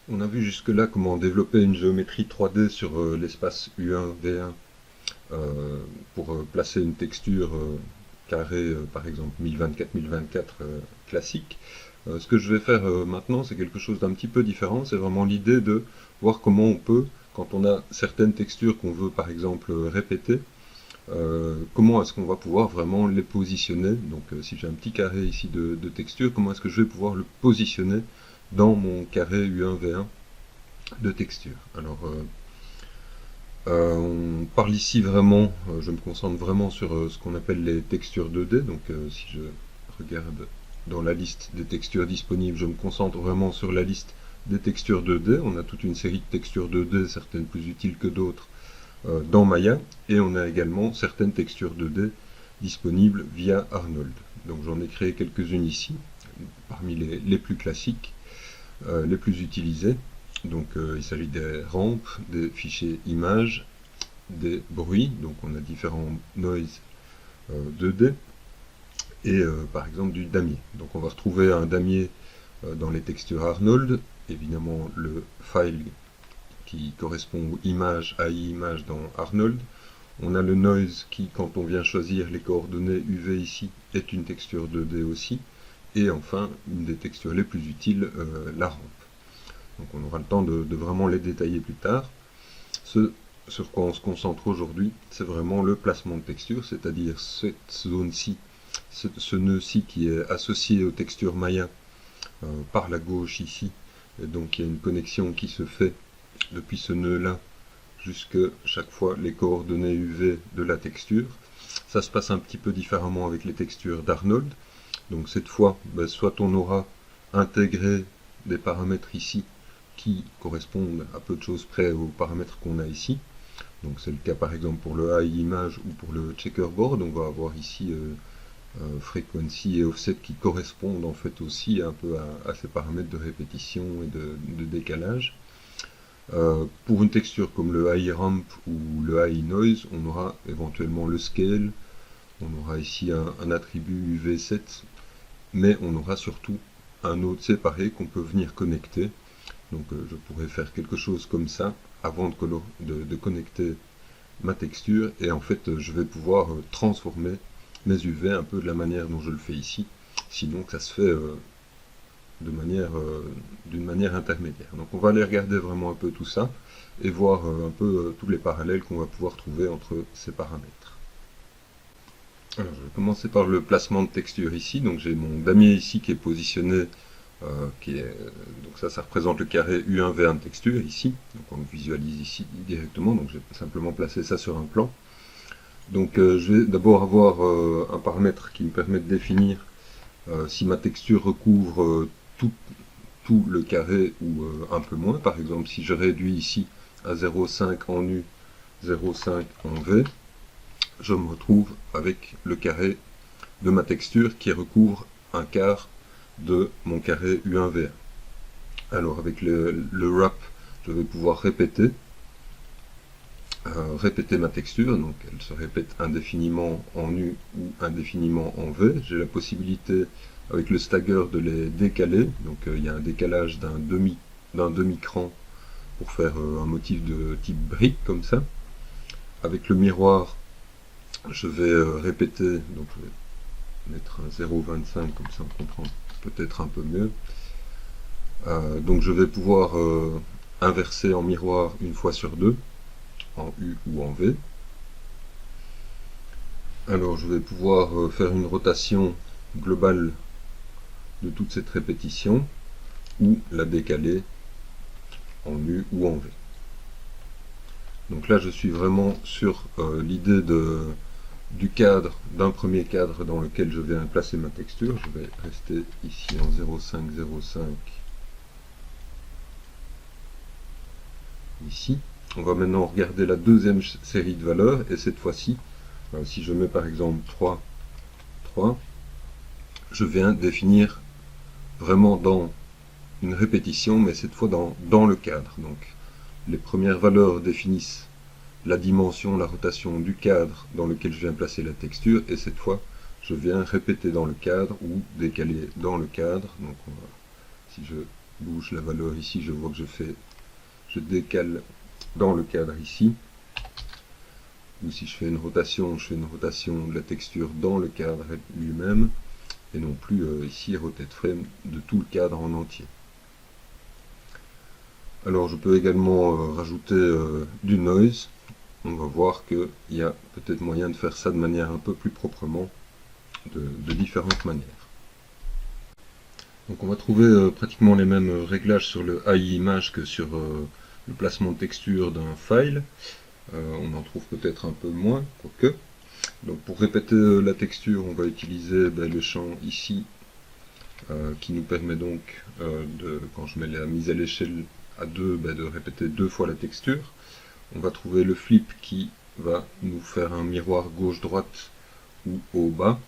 On a vu jusque-là comment développer une géométrie 3D sur l'espace U1-V1 pour placer une texture carrée, par exemple 1024-1024 classique. Ce que je vais faire maintenant, c'est quelque chose d'un petit peu différent. C'est vraiment l'idée de voir comment on peut, quand on a certaines textures qu'on veut par exemple répéter, comment est-ce qu'on va pouvoir vraiment les positionner. Donc si j'ai un petit carré ici de texture, comment est-ce que je vais pouvoir le positionner dans mon carré U1-V1 de texture. Alors, on parle ici vraiment, je me concentre vraiment sur ce qu'on appelle les textures 2D. Donc, si je regarde dans la liste des textures disponibles, je me concentre vraiment sur la liste des textures 2D. On a toute une série de textures 2D, certaines plus utiles que d'autres, dans Maya. Et on a également certaines textures 2D disponibles via Arnold. Donc, j'en ai créé quelques-unes ici, parmi les plus classiques, les plus utilisées. Donc il s'agit des rampes, des fichiers images, des bruits, donc on a différents noise 2D, et par exemple du damier. Donc on va retrouver un damier dans les textures Arnold, évidemment le file qui correspond aux images, AI images dans Arnold. On a le noise qui, quand on vient choisir les coordonnées UV ici, est une texture 2D aussi. Et enfin, une des textures les plus utiles, la rampe. Donc on aura le temps de vraiment les détailler plus tard. Ce sur quoi on se concentre aujourd'hui, c'est vraiment le placement de texture, c'est-à-dire cette zone-ci, ce nœud-ci qui est associé aux textures Maya par la gauche ici. Et donc il y a une connexion qui se fait depuis ce nœud-là jusque chaque fois les coordonnées UV de la texture. Ça se passe un petit peu différemment avec les textures d'Arnold. Donc cette fois, soit on aura intégré des paramètres ici qui correspondent à peu de choses près aux paramètres qu'on a ici. Donc c'est le cas par exemple pour le AI image ou pour le checkerboard. On va avoir ici frequency et offset qui correspondent en fait aussi un peu à ces paramètres de répétition et de décalage. Pour une texture comme le AI ramp ou le AI noise, on aura éventuellement le scale, on aura ici un attribut UV7, mais on aura surtout un autre séparé qu'on peut venir connecter. Donc je pourrais faire quelque chose comme ça avant de connecter ma texture, et en fait je vais pouvoir transformer mes UV un peu de la manière dont je le fais ici, sinon ça se fait d'une manière intermédiaire. Donc on va aller regarder vraiment un peu tout ça et voir un peu tous les parallèles qu'on va pouvoir trouver entre ces paramètres. Alors je vais commencer par le placement de texture ici. Donc j'ai mon damier ici qui est positionné, donc ça représente le carré U1V1 de texture ici. Donc on le visualise ici directement. Donc je vais simplement placer ça sur un plan. Donc je vais d'abord avoir un paramètre qui me permet de définir si ma texture recouvre tout le carré ou un peu moins. Par exemple, si je réduis ici à 0,5 en U, 0,5 en V, je me retrouve avec le carré de ma texture qui recouvre un quart de mon carré U1V1. Alors avec le wrap, je vais pouvoir répéter ma texture, donc elle se répète indéfiniment en U ou indéfiniment en V. J'ai la possibilité avec le stagger de les décaler, donc il y a un décalage d'un demi-cran pour faire un motif de type brique comme ça. Avec le miroir, je vais répéter, donc je vais mettre un 0,25 comme ça on comprend peut-être un peu mieux. Donc je vais pouvoir inverser en miroir une fois sur deux, en U ou en V. Alors je vais pouvoir faire une rotation globale de toute cette répétition ou la décaler en U ou en V. Donc là je suis vraiment sur l'idée du cadre, d'un premier cadre dans lequel je vais placer ma texture. Je vais rester ici en 0,5, ici. On va maintenant regarder la deuxième série de valeurs, et cette fois-ci, si je mets par exemple 3, 3, je viens définir vraiment dans une répétition, mais cette fois dans le cadre. Donc les premières valeurs définissent la dimension, la rotation du cadre dans lequel je viens placer la texture, et cette fois je viens répéter dans le cadre ou décaler dans le cadre. Donc si je bouge la valeur ici, je vois que je décale dans le cadre ici. Ou si je fais une rotation, je fais une rotation de la texture dans le cadre lui-même, et non plus ici rotate frame de tout le cadre en entier. Alors je peux également rajouter du noise. On va voir qu'il y a peut-être moyen de faire ça de manière un peu plus proprement, de différentes manières. Donc on va trouver pratiquement les mêmes réglages sur le AI image que sur le placement de texture d'un file. On en trouve peut-être un peu moins, quoique. Donc pour répéter la texture, on va utiliser le champ ici, qui nous permet donc, quand je mets la mise à l'échelle à 2, de répéter 2 fois la texture. On va trouver le flip qui va nous faire un miroir gauche-droite ou haut-bas.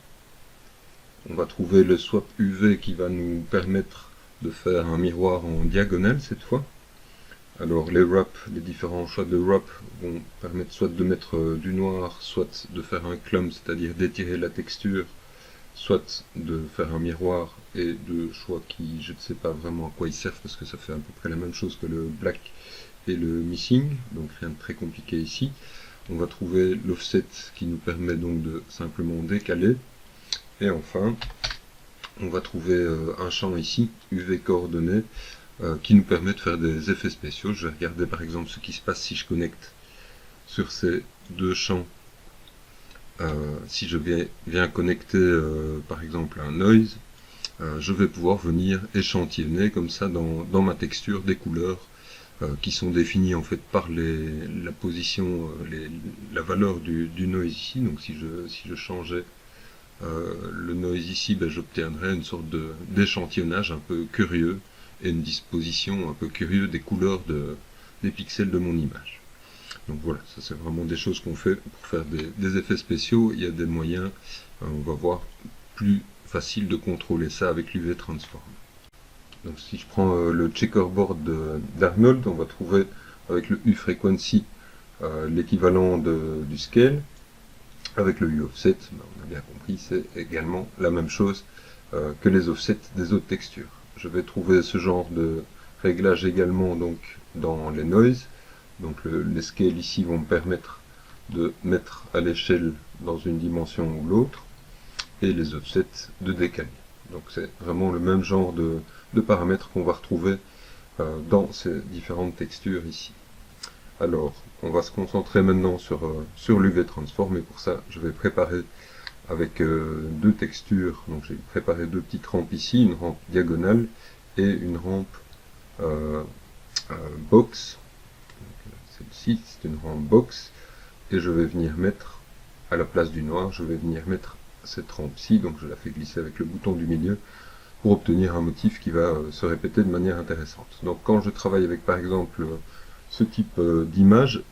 On va trouver le swap UV qui va nous permettre de faire un miroir en diagonale cette fois. Alors les wraps, les différents choix de wrap vont permettre soit de mettre du noir, soit de faire un clump, c'est-à-dire d'étirer la texture, soit de faire un miroir, et deux choix qui je ne sais pas vraiment à quoi ils servent parce que ça fait à peu près la même chose que le black et le missing, donc rien de très compliqué ici. On va trouver l'offset qui nous permet donc de simplement décaler, et enfin on va trouver un champ ici, UV coordonnées, qui nous permet de faire des effets spéciaux. Je vais regarder par exemple ce qui se passe si je connecte sur ces deux champs. Si je viens connecter par exemple un noise, je vais pouvoir venir échantillonner comme ça dans ma texture des couleurs qui sont définies en fait par la position, la valeur du noise ici. Donc si je changeais le noise ici, j'obtiendrais une sorte d'échantillonnage un peu curieux et une disposition un peu curieuse des couleurs des pixels de mon image. Donc voilà, ça c'est vraiment des choses qu'on fait pour faire des effets spéciaux. Il y a des moyens, on va voir, plus facile de contrôler ça avec l'UV Transform. Donc si je prends le checkerboard d'Arnold, on va trouver avec le U-Frequency l'équivalent du scale. Avec le U-Offset, on a bien compris, c'est également la même chose que les offsets des autres textures. Je vais trouver ce genre de réglage également donc dans les noise. Donc les scales ici vont me permettre de mettre à l'échelle dans une dimension ou l'autre, et les offsets de décaler. Donc c'est vraiment le même genre de paramètres qu'on va retrouver dans ces différentes textures ici. Alors, on va se concentrer maintenant sur l'UV Transform, et pour ça, je vais préparer avec deux textures. Donc j'ai préparé deux petites rampes ici, une rampe diagonale et une rampe box. Celle-ci, c'est une rampe box, et je vais venir mettre, à la place du noir, je vais venir mettre cette rampe-ci, donc je la fais glisser avec le bouton du milieu, pour obtenir un motif qui va se répéter de manière intéressante. Donc quand je travaille avec par exemple ce type d'image,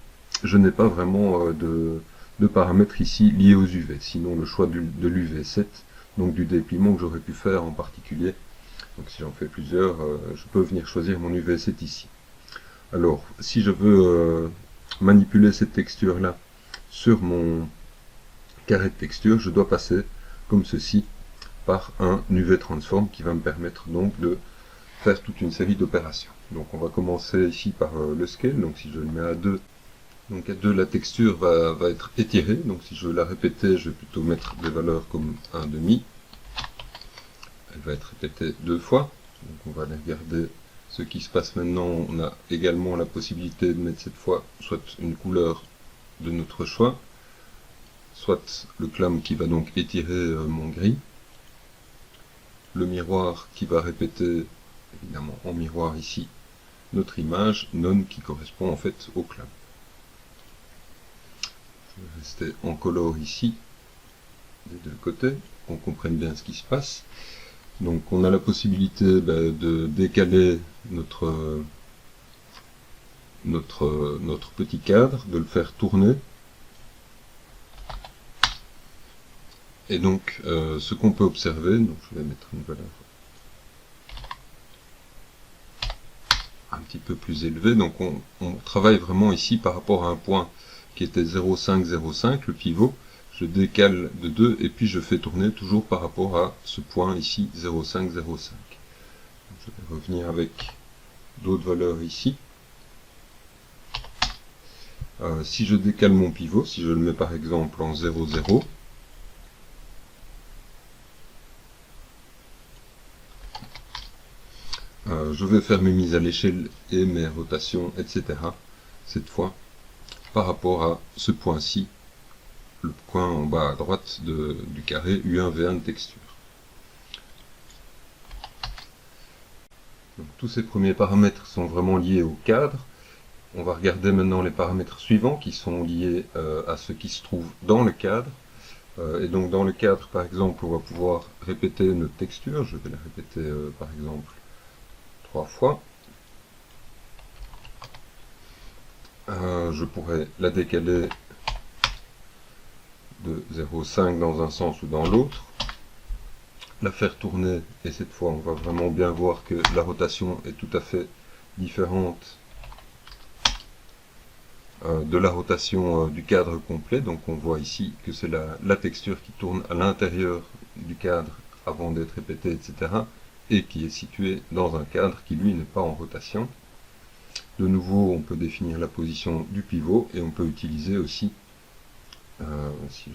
je n'ai pas vraiment de paramètres ici liés aux UV, sinon le choix de l'UV7, donc du dépliement que j'aurais pu faire en particulier. Donc si j'en fais plusieurs, je peux venir choisir mon UV7 ici. Alors, si je veux manipuler cette texture-là sur mon carré de texture, je dois passer, comme ceci, par un UV Transform qui va me permettre donc de faire toute une série d'opérations. Donc on va commencer ici par le scale, donc si je le mets à 2, donc à 2 la texture va être étirée, donc si je veux la répéter, je vais plutôt mettre des valeurs comme 1,5. Elle va être répétée 2 fois, donc on va aller regarder ce qui se passe maintenant. On a également la possibilité de mettre cette fois soit une couleur de notre choix, soit le clam qui va donc étirer mon gris, le miroir qui va répéter évidemment en miroir ici notre image, none qui correspond en fait au clam. Je vais rester en color ici des deux côtés, qu'on comprenne bien ce qui se passe. Donc on a la possibilité de décaler notre petit cadre, de le faire tourner. Et donc ce qu'on peut observer, donc je vais mettre une valeur un petit peu plus élevée, donc on travaille vraiment ici par rapport à un point qui était 0,505, le pivot. Je décale de 2 et puis je fais tourner toujours par rapport à ce point ici 0,505. Je vais revenir avec d'autres valeurs ici. Si je décale mon pivot, si je le mets par exemple en 0, 0, je vais faire mes mises à l'échelle et mes rotations, etc. cette fois par rapport à ce point-ci, le point en bas à droite du carré U1, V1 de texture. Donc, tous ces premiers paramètres sont vraiment liés au cadre. On va regarder maintenant les paramètres suivants qui sont liés à ce qui se trouve dans le cadre. Et donc dans le cadre, par exemple, on va pouvoir répéter notre texture. Je vais la répéter par exemple 3 fois. Je pourrais la décaler de 0,5 dans un sens ou dans l'autre. La faire tourner, et cette fois on va vraiment bien voir que la rotation est tout à fait différente de la rotation du cadre complet. Donc on voit ici que c'est la texture qui tourne à l'intérieur du cadre avant d'être répétée, etc. et qui est située dans un cadre qui lui n'est pas en rotation. De nouveau, on peut définir la position du pivot et on peut utiliser aussi, si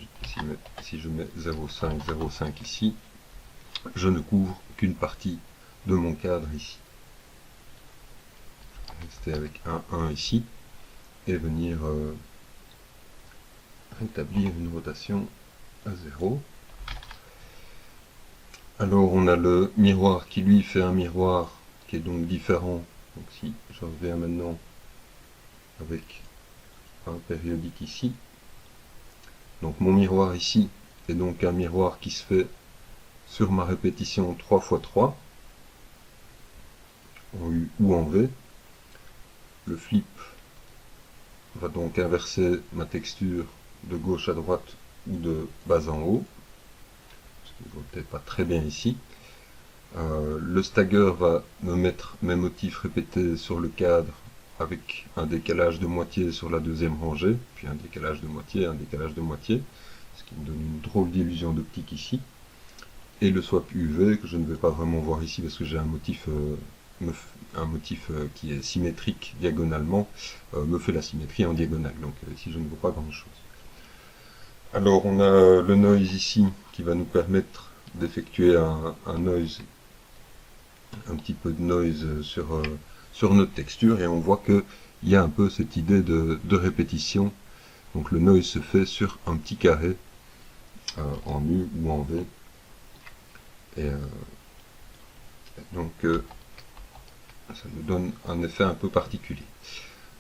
je mets 0,5, 0,5 ici, je ne couvre qu'une partie de mon cadre ici. Rester avec 1 ici et venir rétablir une rotation à 0. Alors on a le miroir qui lui fait un miroir qui est donc différent. Donc si je reviens maintenant avec un périodique ici, donc mon miroir ici est donc un miroir qui se fait sur ma répétition 3 x 3 en U ou en V. Le flip va donc inverser ma texture de gauche à droite ou de bas en haut, ce qui ne voit peut-être pas très bien ici. Le stagger va me mettre mes motifs répétés sur le cadre avec un décalage de moitié sur la deuxième rangée, puis un décalage de moitié, ce qui me donne une drôle d'illusion d'optique ici. Et le swap UV, que je ne vais pas vraiment voir ici parce que j'ai un motif qui est symétrique diagonalement, me fait la symétrie en diagonale, donc ici je ne vois pas grand chose. Alors on a le noise ici qui va nous permettre d'effectuer un noise, un petit peu de noise sur notre texture, et on voit qu'il y a un peu cette idée de répétition. Donc le noise se fait sur un petit carré en U ou en V. Et donc ça nous donne un effet un peu particulier.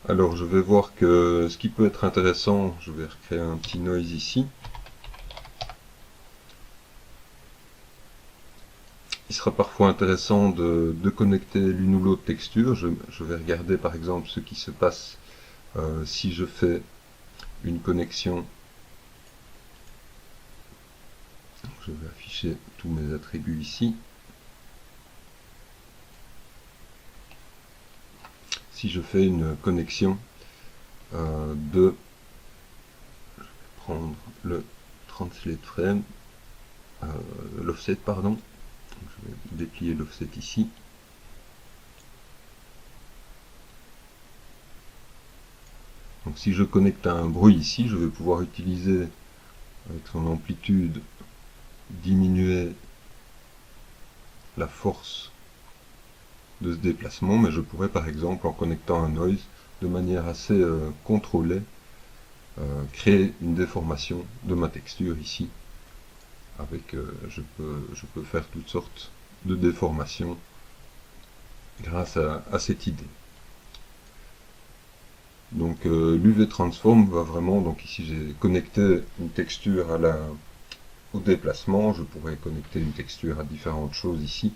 Alors je vais voir que ce qui peut être intéressant, je vais recréer un petit noise ici. Il sera parfois intéressant de connecter l'une ou l'autre texture. Je vais regarder par exemple ce qui se passe si je fais une connexion. Je vais afficher tous mes attributs ici. Si je fais une connexion je vais prendre le translate frame, l'offset pardon, je vais déplier l'offset ici. Donc si je connecte à un bruit ici, je vais pouvoir utiliser avec son amplitude diminuer la force de ce déplacement, mais je pourrais par exemple en connectant un noise de manière assez contrôlée créer une déformation de ma texture ici avec je peux faire toutes sortes de déformations grâce à cette idée. Donc l'UV Transform va vraiment, donc ici j'ai connecté une texture au déplacement, je pourrais connecter une texture à différentes choses ici,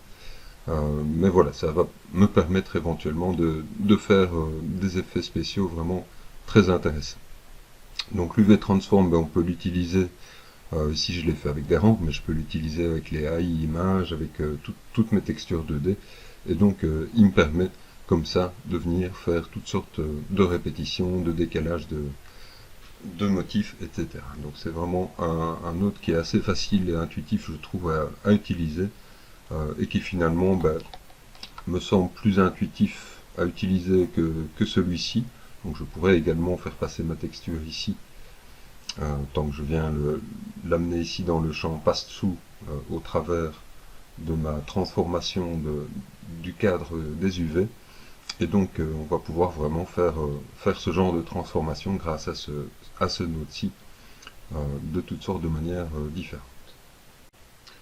mais voilà, ça va me permettre éventuellement de faire des effets spéciaux vraiment très intéressants. Donc l'UV Transform, on peut l'utiliser, ici je l'ai fait avec des rampes, mais je peux l'utiliser avec les AI images, avec toutes mes textures 2D, et donc il me permet comme ça de venir faire toutes sortes de répétitions, de décalages de motifs, etc. Donc c'est vraiment un autre qui est assez facile et intuitif, je trouve, à utiliser, et qui finalement me semble plus intuitif à utiliser que celui-ci. Donc je pourrais également faire passer ma texture ici, tant que je viens l'amener ici dans le champ pass-through au travers de ma transformation du cadre des UV. Et donc on va pouvoir vraiment faire ce genre de transformation grâce à ce node-ci, de toutes sortes de manières différentes.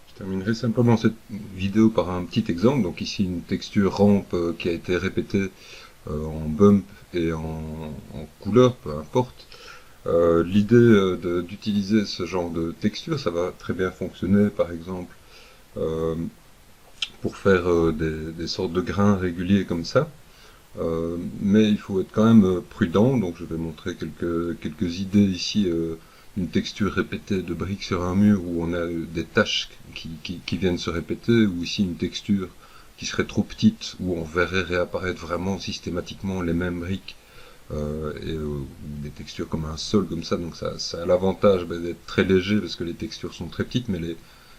Je terminerai simplement cette vidéo par un petit exemple. Donc ici une texture rampe qui a été répétée en bump et en couleur, peu importe. L'idée d'utiliser ce genre de texture, ça va très bien fonctionner par exemple pour faire des sortes de grains réguliers comme ça. Mais il faut être quand même prudent, donc je vais montrer quelques idées ici. Une texture répétée de briques sur un mur où on a des taches qui viennent se répéter, ou ici une texture qui serait trop petite où on verrait réapparaître vraiment systématiquement les mêmes briques, et des textures comme un sol comme ça. Donc ça a l'avantage d'être très léger parce que les textures sont très petites, mais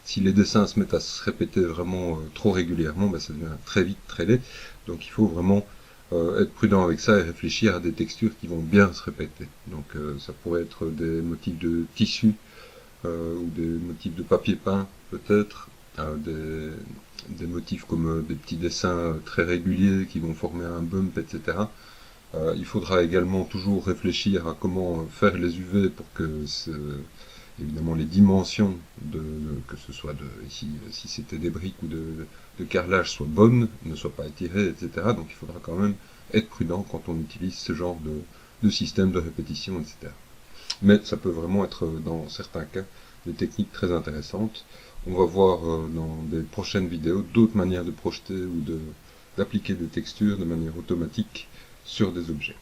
si les dessins se mettent à se répéter vraiment trop régulièrement, ça devient très vite très laid. Donc il faut vraiment être prudent avec ça et réfléchir à des textures qui vont bien se répéter. Donc ça pourrait être des motifs de tissu ou des motifs de papier peint peut-être, des motifs comme des petits dessins très réguliers qui vont former un bump, etc. Il faudra également toujours réfléchir à comment faire les UV pour que évidemment les dimensions que ce soit ici si c'était des briques ou de carrelage soient bonnes, ne soient pas étirées, etc. Donc il faudra quand même être prudent quand on utilise ce genre de système de répétition, etc. Mais ça peut vraiment être dans certains cas des techniques très intéressantes. On va voir dans des prochaines vidéos d'autres manières de projeter ou d'appliquer des textures de manière automatique sur des objets.